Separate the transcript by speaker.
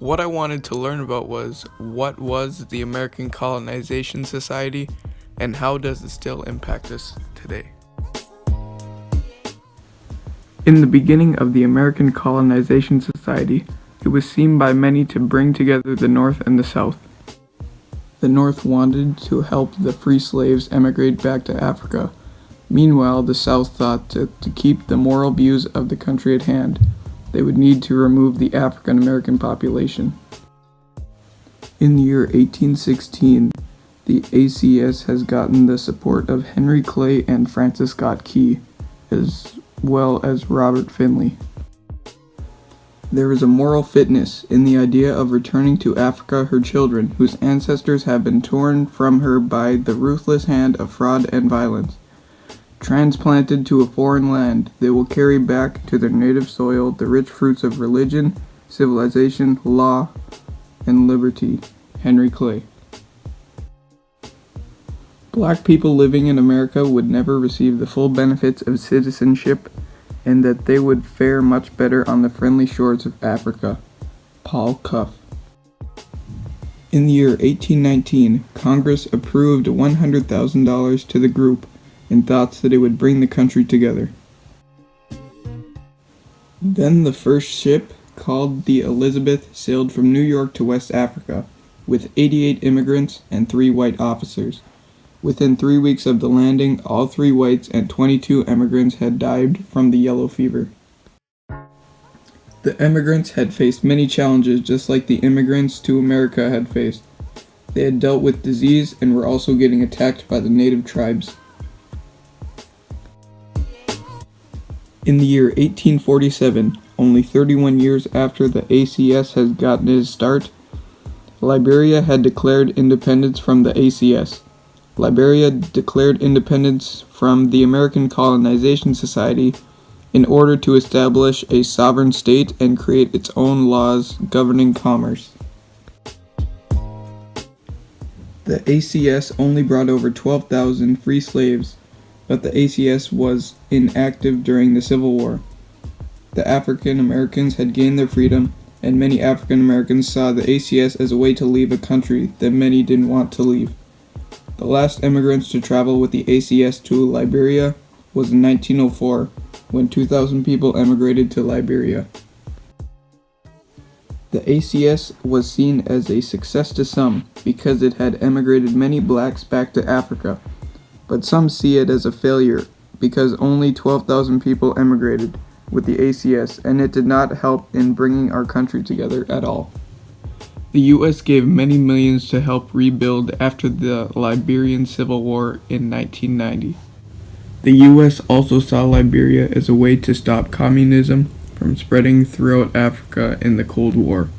Speaker 1: What I wanted to learn about was what was the American Colonization Society and how does it still impact us today? In the beginning of the American Colonization Society, it was seen by many to bring together the North and the South. The North wanted to help the free slaves emigrate back to Africa. Meanwhile, the South thought to keep the moral views of the country at hand, they would need to remove the African American population. In the year 1816, the ACS has gotten the support of Henry Clay and Francis Scott Key, as well as Robert Finley. There is a moral fitness in the idea of returning to Africa her children whose ancestors have been torn from her by the ruthless hand of fraud and violence. Transplanted to a foreign land, they will carry back to their native soil the rich fruits of religion, civilization, law, and liberty. Henry Clay. Black people living in America would never receive the full benefits of citizenship, and that they would fare much better on the friendly shores of Africa. Paul Cuff. In the year 1819, Congress approved $100,000 to the group in thoughts that it would bring the country together. Then the first ship, called the Elizabeth, sailed from New York to West Africa, with 88 immigrants and 3 white officers. Within 3 weeks of the landing, all 3 whites and 22 immigrants had died from the yellow fever. The immigrants had faced many challenges just like the immigrants to America had faced. They had dealt with disease and were also getting attacked by the native tribes. In the year 1847, only 31 years after the ACS had gotten its start, Liberia had declared independence from the ACS. Liberia declared independence from the American Colonization Society in order to establish a sovereign state and create its own laws governing commerce. The ACS only brought over 12,000 free slaves, but the ACS was inactive during the Civil War. The African Americans had gained their freedom, and many African Americans saw the ACS as a way to leave a country that many didn't want to leave. The last immigrants to travel with the ACS to Liberia was in 1904, when 2,000 people emigrated to Liberia. The ACS was seen as a success to some because it had emigrated many blacks back to Africa, but some see it as a failure because only 12,000 people emigrated with the ACS and it did not help in bringing our country together at all. The U.S. gave many millions to help rebuild after the Liberian Civil War in 1990. The U.S. also saw Liberia as a way to stop communism from spreading throughout Africa in the Cold War.